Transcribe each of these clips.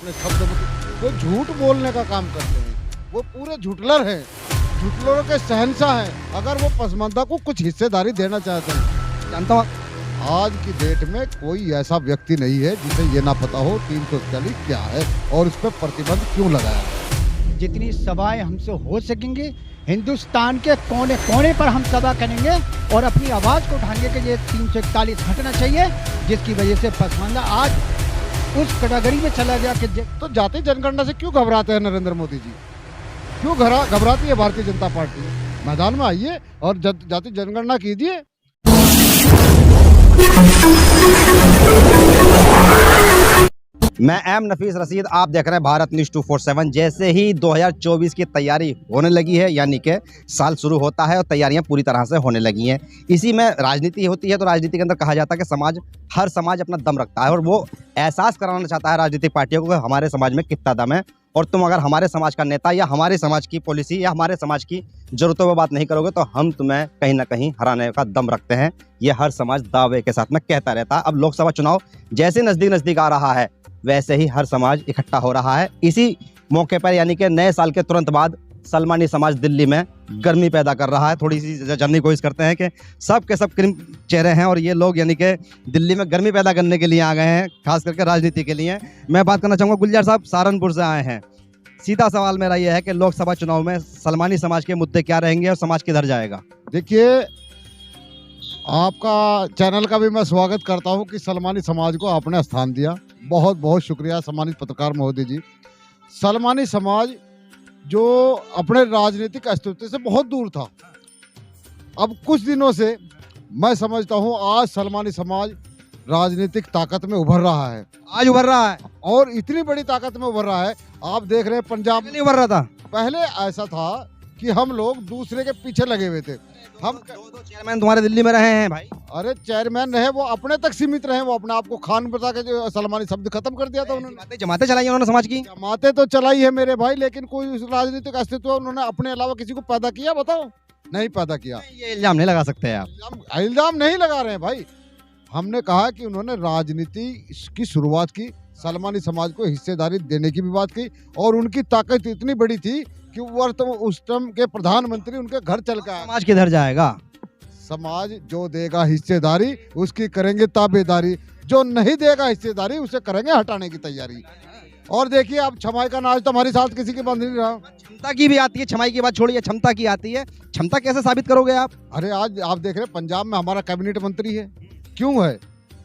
अपने शब्द वो झूठ बोलने का काम करते हैं, वो पूरे झूठलर हैं, झूठलरों के शहंशाह हैं। अगर वो पसमानदा को कुछ हिस्सेदारी देना चाहते हैं, जानता हूँ आज की डेट में कोई ऐसा व्यक्ति नहीं है जिसे ये ना पता हो 341 क्या है और उस पर प्रतिबंध क्यों लगाया है। जितनी सभाएं हमसे हो सकेंगी, हिंदुस्तान के कोने कोने पर हम सभा करेंगे और अपनी आवाज़ को उठाएंगे कि ये 341 हटना चाहिए, जिसकी वजह से पसमानदा आज उस कैटेगरी में चला गया कि तो जाति जनगणना से क्यों घबराते हैं नरेंद्र मोदी जी? क्यों घबराती है भारतीय जनता पार्टी? मैदान में आइए और जाति जनगणना कीजिए। मैं एम नफीस रशीद, आप देख रहे हैं भारत न्यूज़ 247। जैसे ही 2024 की तैयारी होने लगी है, यानी कि साल शुरू होता है और तैयारियां पूरी तरह से होने लगी हैं। इसी में राजनीति होती है, तो राजनीति के अंदर कहा जाता है कि हर समाज अपना दम रखता है और वो एहसास कराना चाहता है राजनीतिक पार्टियों को कि हमारे समाज में कितना दम है, और तुम अगर हमारे समाज का नेता या हमारे समाज की पॉलिसी या हमारे समाज की जरूरतों पर बात नहीं करोगे तो हम तुम्हें कहीं ना कहीं हराने का दम रखते हैं। ये हर समाज दावे के साथ में कहता रहता है। अब लोकसभा चुनाव जैसे नज़दीक आ रहा है, वैसे ही हर समाज इकट्ठा हो रहा है। इसी मौके पर यानी कि नए साल के तुरंत बाद सलमानी समाज दिल्ली में गर्मी पैदा कर रहा है। थोड़ी सी जानने की कोशिश करते हैं कि सब के सब क्रीम चेहरे हैं और ये लोग यानी कि दिल्ली में गर्मी पैदा करने के लिए आ गए हैं, खास करके राजनीति के लिए। मैं बात करना चाहूँगा, गुलजार साहब सहारनपुर से आए हैं। सीधा सवाल मेरा यह है कि लोकसभा चुनाव में सलमानी समाज के मुद्दे क्या रहेंगे और समाज किधर जाएगा? देखिए, आपका चैनल का भी मैं स्वागत करता हूं कि सलमानी समाज को आपने स्थान दिया। बहुत बहुत शुक्रिया सम्मानित पत्रकार महोदय जी। सलमानी समाज जो अपने राजनीतिक अस्तित्व से बहुत दूर था, अब कुछ दिनों से मैं समझता हूं आज सलमानी समाज राजनीतिक ताकत में उभर रहा है। आज उभर रहा है और इतनी बड़ी ताकत में उभर रहा है। आप देख रहे हैं पंजाब नहीं उभर रहा था। पहले ऐसा था कि हम लोग दूसरे के पीछे लगे हुए थे। हम दो चेयरमैन तुम्हारे दिल्ली में रहे हैं भाई। अरे चेयरमैन रहे, वो अपने तक सीमित रहे, वो अपने आप को खान बता के जो सलमानी शब्द खत्म कर दिया था उन्होंने। जमाते चलाई उन्होंने समाज की। जमाते तो चलाई है मेरे भाई, लेकिन कोई उस राजनीतिक अस्तित्व उन्होंने अपने अलावा किसी को पैदा किया? बताओ, नहीं पैदा किया। ये इल्जाम नहीं लगा सकते आप। इल्जाम नहीं लगा रहे हैं भाई। हमने कहा कि उन्होंने राजनीति की शुरुआत की, सलमानी समाज को हिस्सेदारी देने की भी बात की, और उनकी ताकत इतनी बड़ी थी कि उस टाइम के प्रधानमंत्री उनके घर चल के आए। समाज किधर जाएगा? समाज जो देगा हिस्सेदारी उसकी करेंगे ताबेदारी, जो नहीं देगा हिस्सेदारी उसे करेंगे हटाने की तैयारी। और देखिए, अब छमाई का नाच तो हमारे साथ किसी के बंद नहीं रहा। क्षमता की भी आती है, छमाई की बात छोड़िए, क्षमता की आती है। क्षमता कैसे साबित करोगे आप? अरे आज आप देख रहे हैं पंजाब में हमारा कैबिनेट मंत्री है। क्यों है?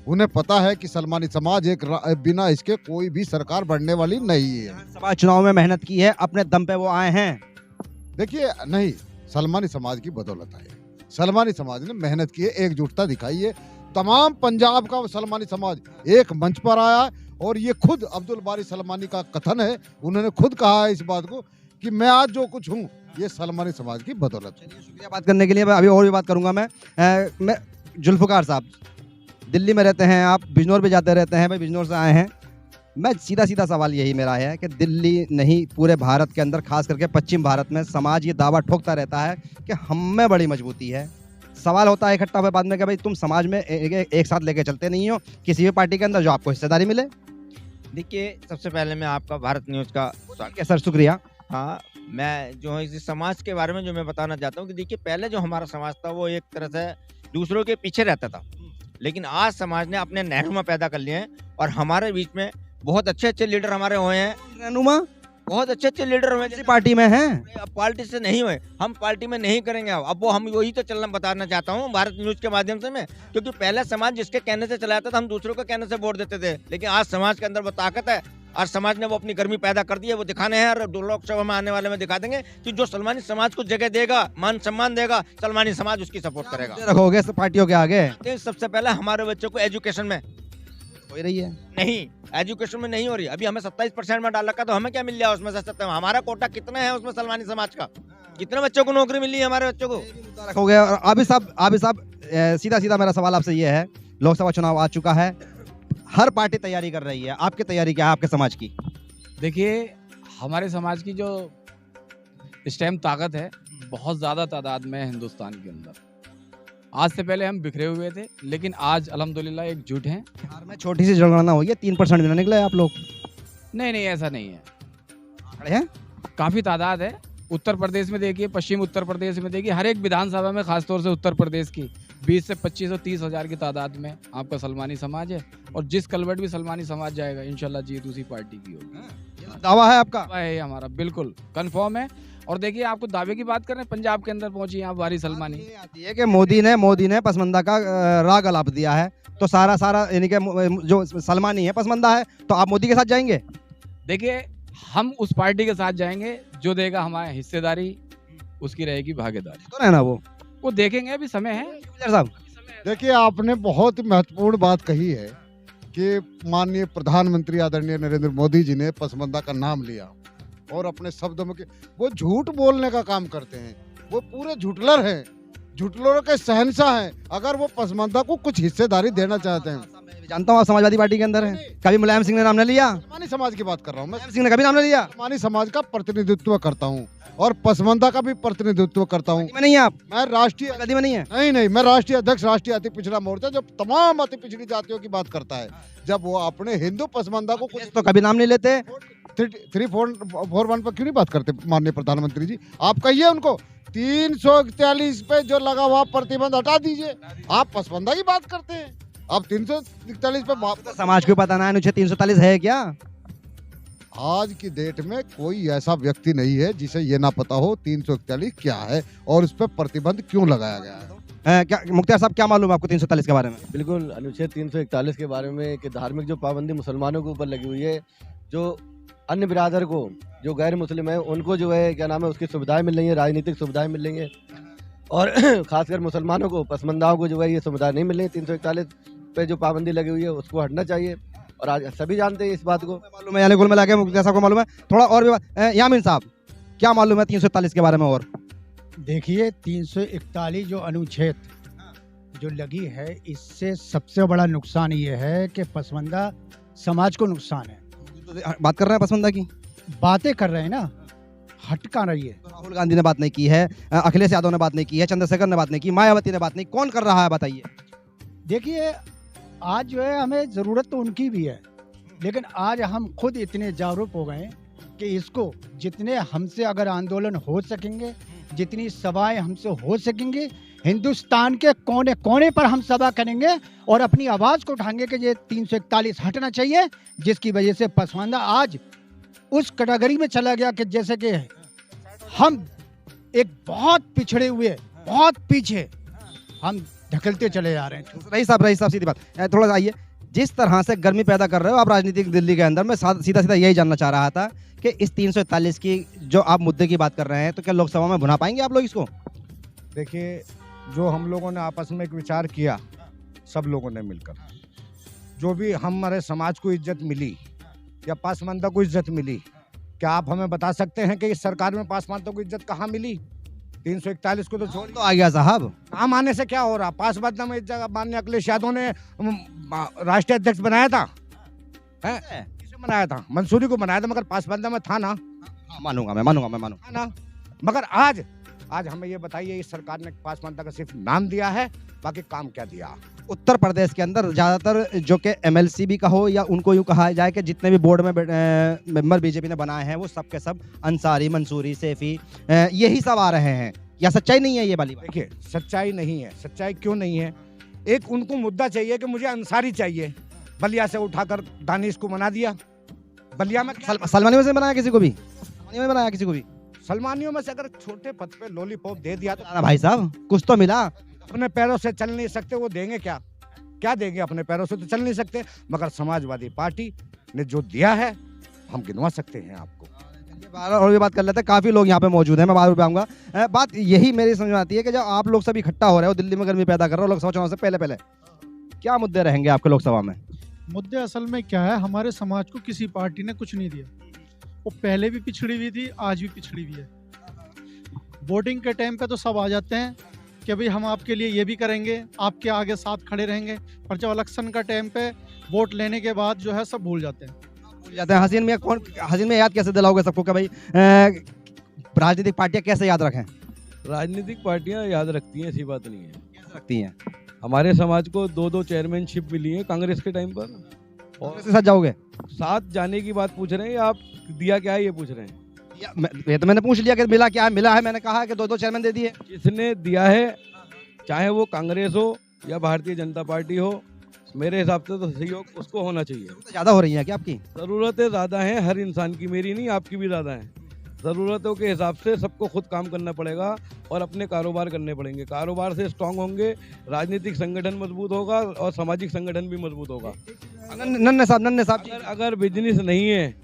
उन्हें पता है कि सलमानी समाज बिना इसके कोई भी सरकार बढ़ने वाली नहीं है। सभा चुनाव में मेहनत की है, अपने दम पे वो आए हैं। देखिए, नहीं, सलमानी समाज की बदौलत है। सलमानी समाज ने मेहनत की है, एकजुटता दिखाई है। तमाम पंजाब का सलमानी समाज एक मंच पर आया, और ये खुद अब्दुल बारी सलमानी का कथन है। उन्होंने खुद कहा है इस बात को कि मैं आज जो कुछ हूँ ये सलमानी समाज की बदौलत है। शुक्रिया बात करने के लिए। अभी और भी बात करूंगा मैं जुल्फकार साहब, दिल्ली में रहते हैं आप, बिजनौर भी जाते रहते हैं, भाई बिजनौर से आए हैं। मैं सीधा सवाल यही मेरा है कि दिल्ली नहीं पूरे भारत के अंदर, खास करके पश्चिम भारत में समाज ये दावा ठोकता रहता है कि हम में बड़ी मजबूती है। सवाल होता है इकट्ठा हुए बाद में कि भाई तुम समाज में एक साथ लेके चलते नहीं हो किसी भी पार्टी के अंदर जो आपको हिस्सेदारी मिले। देखिए, सबसे पहले मैं आपका भारत न्यूज़ का सर शुक्रिया। हाँ, मैं जो है इस समाज के बारे में जो मैं बताना चाहता हूँ कि देखिए, पहले जो हमारा समाज था वो एक तरह से दूसरों के पीछे रहता था, लेकिन आज समाज ने अपने रहनुमा पैदा कर लिए हैं और हमारे बीच में बहुत अच्छे लीडर हमारे हुए हैं। रहनुमा बहुत अच्छे लीडर हुए किसी पार्टी में हैं? अब पार्टी से नहीं हुए, हम पार्टी में नहीं करेंगे। अब वो हम वही तो चलना बताना चाहता हूँ भारत न्यूज़ के माध्यम से मैं, क्योंकि पहले समाज जिसके कहने से चलाता था, हम दूसरों के कहने से वोट देते थे, लेकिन आज समाज के अंदर वो ताकत है। आज समाज ने वो अपनी गर्मी पैदा कर दी है, वो दिखाने हैं। और लोकसभा में आने वाले में दिखा देंगे कि जो सलमानी समाज को जगह देगा, मान सम्मान देगा, सलमानी समाज उसकी सपोर्ट करेगा। रखोगे पार्टियों के आगे? सबसे पहले हमारे बच्चों को एजुकेशन में हो रही है नहीं, एजुकेशन में नहीं हो रही। अभी हमें 27% में डाल रखा, तो हमें क्या मिल जाए उसमें से? हमारा कोटा कितना है उसमें सलमानी समाज का? कितने बच्चों को नौकरी मिली है हमारे बच्चों को? रखोगे? और अभी साहब सीधा मेरा सवाल आपसे ये है, लोकसभा चुनाव आ चुका है, हर पार्टी तैयारी कर रही है, आपकी तैयारी क्या है आपके समाज की? देखिए, हमारे समाज की जो इस टाइम ताकत है बहुत ज़्यादा तादाद में है हिंदुस्तान के अंदर। आज से पहले हम बिखरे हुए थे, लेकिन आज अल्हम्दुलिल्लाह एकजुट हैं। बिहार में छोटी सी जनगणना हुई है, 3% भी ना निकले आप लोग। नहीं ऐसा नहीं है, खड़े हैं? काफ़ी तादाद है। उत्तर प्रदेश में देखिए, पश्चिम उत्तर प्रदेश में देखिए, हर एक विधानसभा में, खासतौर से उत्तर प्रदेश की 20 से 25 और 30 हज़ार की तादाद में आपका सलमानी समाज है। और जिस कलवट भी सलमानी समाज जाएगा, इंशाल्लाह जीत उसी पार्टी की होगी। दावा है आपका? दावा है हमारा, बिल्कुल कंफर्म है। और देखिए, आपको दावे की बात कर रहे हैं, पंजाब के अंदर पहुंची यहाँ वारी सलमानी। ये आती है कि मोदी ने पसमंदा का राग अलाप दिया है, तो सारा यानी कि जो सलमानी है पसमंदा है, तो आप मोदी के साथ जाएंगे? देखिए, हम उस पार्टी के साथ जाएंगे जो देगा हमारे हिस्सेदारी, उसकी रहेगी भागीदारी। तो रहना वो देखेंगे, अभी समय है। साहब, देखिए, आपने बहुत ही महत्वपूर्ण बात कही है कि माननीय प्रधानमंत्री आदरणीय नरेंद्र मोदी जी ने पसमंदा का नाम लिया और अपने शब्दों में वो झूठ बोलने का काम करते हैं। वो पूरे झूठलर हैं, झूठलरों के शहंशाह हैं। अगर वो पसमंदा को कुछ हिस्सेदारी देना चाहते हैं, जानता हूँ आप समाजवादी पार्टी के अंदर है, कभी मुलायम सिंह ने नाम न लिया? सलमानी समाज की बात कर रहा हूँ मैं। मुलायम सिंह ने कभी नाम न लिया? सलमानी समाज का प्रतिनिधित्व करता हूँ और पसमंदा का भी प्रतिनिधित्व करता हूँ। में नहीं है आप? मैं राष्ट्रीय गद्दी में नहीं है? नहीं, मैं राष्ट्रीय अध्यक्ष, राष्ट्रीय अति पिछड़ा मोर्चा, जो तमाम अति पिछड़ी जातियों की बात करता है। जब वो अपने हिंदू पसमंदा को कुछ तो कभी नाम नहीं लेते? 341 पर क्यों नहीं बात करते माननीय प्रधानमंत्री जी? आप कहिए उनको 341 पे जो लगा हुआ प्रतिबंध हटा दीजिए। आप पसमंदा की बात करते हैं, आप 341 पे तो समाज को पता ना अनुच्छेद 340 है क्या? आज की डेट में कोई ऐसा व्यक्ति नहीं है जिसे ये ना पता हो 341 क्या है और उस पर प्रतिबंध क्यों लगाया गया है। क्या मुख्तार साहब, क्या मालूम आपको 340 के बारे में? बिल्कुल, अनुच्छेद 341 के बारे में कि धार्मिक जो पाबंदी मुसलमानों के ऊपर लगी हुई है, जो अन्य बिरादर को, जो गैर मुस्लिम है, उनको जो है क्या नाम है उसकी सुविधाएं मिल रही हैं, राजनीतिक सुविधाएं मिल रही हैं, और खासकर मुसलमानों को, पसमंदाओं को जो है ये सुविधाएं नहीं मिल रही। 341 पे जो पाबंदी लगी हुई है उसको हटना चाहिए और आज सभी जानते हैं इस बात को। मालूम है, यानी कुल मिला के मुख्तार साहब को मालूम है। थोड़ा और भी बात, यामीन साहब, क्या मालूम है 341 के बारे में? और देखिए, 341 जो अनुच्छेद जो लगी है, इससे सबसे बड़ा नुकसान ये है कि पसमंदा समाज को नुकसान है। बात कर रहे हैं पसमंदा की, बातें कर रहे हैं ना, हटका रही है। राहुल गांधी ने बात नहीं की है, अखिलेश यादव ने बात नहीं की है, चंद्रशेखर ने बात नहीं की, मायावती ने बात नहीं, कौन कर रहा है बताइए? देखिए, आज जो है हमें ज़रूरत तो उनकी भी है, लेकिन आज हम खुद इतने जागरूक हो गए कि इसको जितने हमसे अगर आंदोलन हो सकेंगे, जितनी सभाएं हमसे हो सकेंगी, हिंदुस्तान के कोने कोने पर हम सभा करेंगे और अपनी आवाज़ को उठाएंगे कि ये 341 हटना चाहिए, जिसकी वजह से पसमानदा आज उस कैटेगरी में चला गया कि जैसे कि हम एक बहुत पिछड़े हुए, बहुत पीछे हम ढकलते चले जा रहे हैं। रईस साहब सीधी बात, थोड़ा सा आइए। जिस तरह से गर्मी पैदा कर रहे हो आप राजनीतिक दिल्ली के अंदर, मैं सीधा यही जानना चाह रहा था कि इस 341 की जो आप मुद्दे की बात कर रहे हैं, तो क्या लोकसभा में भुना पाएंगे आप लोग इसको? देखिए, जो हम लोगों ने आपस में एक विचार किया, सब लोगों ने मिलकर, जो भी हमारे समाज को इज्जत मिली या पासमानदा को इज्जत मिली, क्या आप हमें बता सकते हैं कि इस सरकार में पासमानदा को इज्जत कहाँ मिली? 341 को तो छोड़ तो आ गया साहब। नाम आने से क्या हो रहा? पासमानदा में इस जगह माननीय अखिलेश यादव ने राष्ट्रीय अध्यक्ष बनाया था, किसे बनाया था? मंसूरी को बनाया था, मगर पासमानदा में था ना। मानूंगा मैं ना, मगर आज हमें ये बताइए, इस सरकार ने पासमानदा का सिर्फ नाम दिया है, बाकी काम क्या दिया? उत्तर प्रदेश के अंदर ज्यादातर जो कि MLC भी कहो या उनको यूँ कहा जाए कि जितने भी बोर्ड में मेंबर बीजेपी ने बनाए हैं, वो सब के सब अंसारी, मंसूरी, सैफी, यही सब आ रहे हैं। या सच्चाई नहीं है ये वाली बात? देखिए, सच्चाई नहीं है। सच्चाई क्यों नहीं है? एक उनको मुद्दा चाहिए कि मुझे अंसारी चाहिए, बलिया से उठाकर दानिश को बना दिया। बलिया में सलमानियों से बनाया किसी को भी? सलमानियों में बनाया किसी को भी? सलमानियों में से अगर छोटे पद पे लॉलीपॉप दे दिया तो भाई साहब कुछ तो मिला। अपने पैरों से चल नहीं सकते, वो देंगे क्या? क्या देंगे? अपने पैरों से तो चल नहीं सकते, मगर समाजवादी पार्टी ने जो दिया है हम गिनवा सकते हैं आपको। और भी बात कर लेते हैं, काफी लोग यहाँ पे मौजूद हैं, मैं बात आऊंगा। बात यही मेरी समझ में आती है कि जब आप लोग सब इकट्ठा हो रहे हो, दिल्ली में गर्मी पैदा कर रहे हो लोकसभा चुनाव से पहले, क्या मुद्दे रहेंगे आपके लोकसभा में? मुद्दे असल में क्या है, हमारे समाज को किसी पार्टी ने कुछ नहीं दिया। वो पहले भी पिछड़ी हुई थी, आज भी पिछड़ी हुई है। वोटिंग के टाइम पे तो सब आ जाते हैं कि भाई हम आपके लिए ये भी करेंगे, आपके आगे साथ खड़े रहेंगे, पर जब इलेक्शन का टाइम पे वोट लेने के बाद जो है सब भूल जाते हैं। हसीन में याद कैसे दिलाओगे सबको कि भाई राजनीतिक पार्टियां कैसे याद रखें? राजनीतिक पार्टियां याद रखती हैं, ऐसी बात नहीं है। कैसे रखती हैं? हमारे समाज को 2-2 चेयरमैनशिप मिली है कांग्रेस के टाइम पर। और इसके साथ जाओगे? साथ जाने की बात पूछ रहे हैं या आप दिया क्या है ये पूछ रहे हैं? ये तो मैंने पूछ लिया कि मिला क्या है, मिला है, मैंने कहा कि 2-2 चेयरमैन दे दिए। जिसने दिया है, चाहे वो कांग्रेस हो या भारतीय जनता पार्टी हो, मेरे हिसाब से तो सहयोग उसको होना चाहिए। ज़्यादा हो रही है क्या आपकी? ज़रूरतें ज़्यादा हैं हर इंसान की, मेरी नहीं आपकी भी ज़्यादा हैं। ज़रूरतों के हिसाब से सबको खुद काम करना पड़ेगा और अपने कारोबार करने पड़ेंगे। कारोबार से स्ट्रांग होंगे, राजनीतिक संगठन मजबूत होगा और सामाजिक संगठन भी मजबूत होगा। नन्हे साहब अगर बिजनेस नहीं है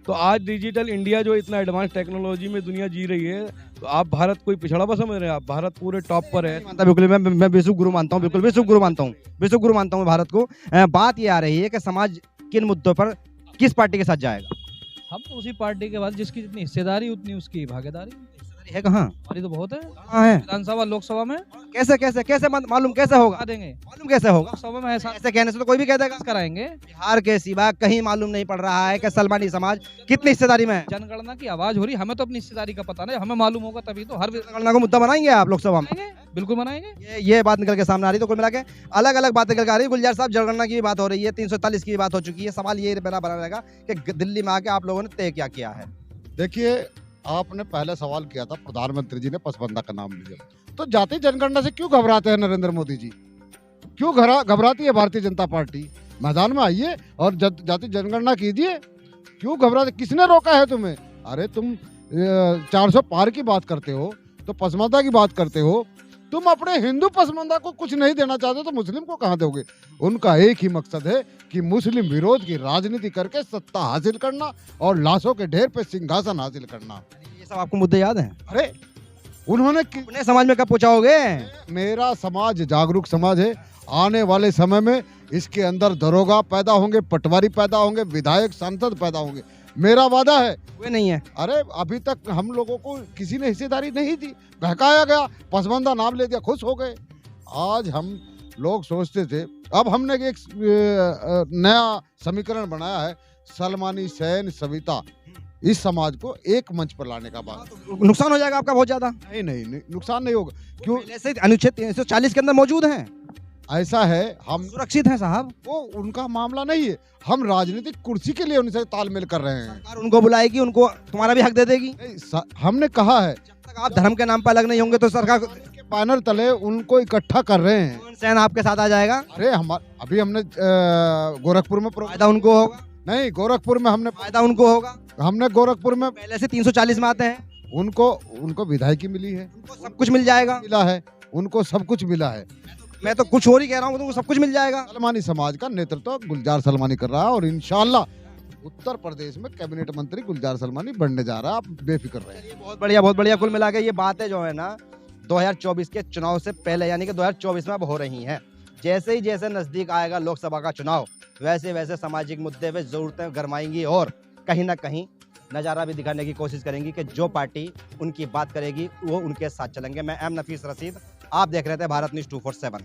तो आज डिजिटल इंडिया जो इतना एडवांस टेक्नोलॉजी में दुनिया जी रही है, तो आप भारत कोई पिछड़ा हुआ समझ रहे हैं? आप भारत पूरे टॉप पर है। मानता बिल्कुल, मैं विश्व गुरु मानता हूँ, बिल्कुल विश्व गुरु मानता हूँ, विश्व गुरु मानता हूँ भारत को। बात ये आ रही है कि समाज किन मुद्दों पर किस पार्टी के साथ जाएगा? हम तो उसी पार्टी के बाद जिसकी जितनी हिस्सेदारी उतनी उसकी भागीदारी है। कहाँ हमारी तो बहुत है, कहाँ है? विधानसभा लोकसभा में कैसे मालूम कैसे होगा? देंगे, मालूम कैसे होगा? लोकसभा में ऐसा ऐसे कहने से तो कोई भी कह देगा। कराएंगे। बिहार के सिवा कहीं मालूम नहीं पड़ रहा है कि सलमानी समाज कितनी हिस्सेदारी में है। जनगणना की आवाज हो रही, हमें तो अपनी हिस्सेदारी का पता नहीं, हमें मालूम होगा तभी तो। हर जनगणना को मुद्दा बनाएंगे आप लोकसभा में? बिल्कुल बनाएंगे। ये बात निकल के सामने आ रही, तो कुल मिला के अलग अलग बातें निकल के आ रही है। गुलजार साहब, जनगणना की बात हो रही है, 341 की बात हो चुकी है। सवाल ये बना रहेगा कि दिल्ली में आके आप लोगों ने तय क्या किया है? देखिए, आपने पहले सवाल किया था, प्रधानमंत्री जी ने पसबंदा का नाम लिया, तो जाति जनगणना से क्यों घबराते हैं नरेंद्र मोदी जी? क्यों घबराती है भारतीय जनता पार्टी? मैदान में आइए और जाति जनगणना कीजिए। क्यों घबराते? किसने रोका है तुम्हें? अरे तुम 400 पार की बात करते हो, तो पसमानदा की बात करते हो। तुम अपने हिंदू पसमानदा को कुछ नहीं देना चाहते तो मुस्लिम को कहाँ दोगे? उनका एक ही मकसद है कि मुस्लिम विरोध की राजनीति करके सत्ता हासिल करना और लाशों के ढेर पे सिंहासन हासिल करना। ये सब आपको मुद्दे याद हैं? अरे उन्होंने अपने समाज में कब पहुंचाओगे? मेरा समाज जागरूक समाज है। आने वाले समय में इसके अंदर दरोगा पैदा होंगे, पटवारी पैदा होंगे, विधायक सांसद पैदा होंगे। मेरा वादा है। हुए नहीं है। अरे अभी तक हम लोगों को किसी ने हिस्सेदारी नहीं दी, बहकाया गया, पसबंदा नाम ले दिया, खुश हो गए। आज हम लोग सोचते थे, अब हमने एक नया समीकरण बनाया है, सलमानी, सैन, सविता, इस समाज को एक मंच पर लाने का बात। नुकसान हो जाएगा आपका बहुत ज्यादा? नहीं, नुकसान नहीं होगा। क्यों? ऐसे अनुच्छेद 340 के अंदर मौजूद हैं। ऐसा है, हम सुरक्षित हैं साहब। वो उनका मामला नहीं है, हम राजनीतिक कुर्सी के लिए उनसे तालमेल कर रहे हैं। सरकार उनको बुलाएगी, उनको तुम्हारा भी हक दे देगी। हमने कहा है, जब तक आप धर्म के नाम पर अलग नहीं होंगे तो सरकार के बैनर तले उनको इकट्ठा कर रहे हैं। सैन आपके साथ आ जाएगा। अरे अभी हमने गोरखपुर में फायदा उनको होगा। नहीं, गोरखपुर में हमने फायदा उनको होगा। हमने गोरखपुर में पहले से 340 में आते हैं। उनको विधायकी मिली है, उनको सब कुछ मिल जाएगा। मिला है, उनको सब कुछ मिला है। मैं तो कुछ और ही कह रहा हूँ, तो सब कुछ मिल जाएगा। सलमानी समाज का नेतृत्व गुलजार सलमानी कर रहा है और इंशाल्लाह उत्तर प्रदेश में कैबिनेट मंत्री गुलजार सलमानी बनने जा रहा है। आप बेफिक्र रहे। बहुत बढ़िया, बहुत बढ़िया। कुल मिला के ये बातें जो है ना 2024 के चुनाव से पहले, यानी कि 2024 में अब हो रही हैं। जैसे नजदीक आएगा लोकसभा का चुनाव, वैसे वैसे सामाजिक मुद्दे पे जरूरतें गरमाएंगी और कहीं ना कहीं नज़ारा भी दिखाने की कोशिश करेंगी कि जो पार्टी उनकी बात करेगी वो उनके साथ चलेंगे। मैं एम नफीस रशीद, आप देख रहे थे भारत न्यूज़ 247।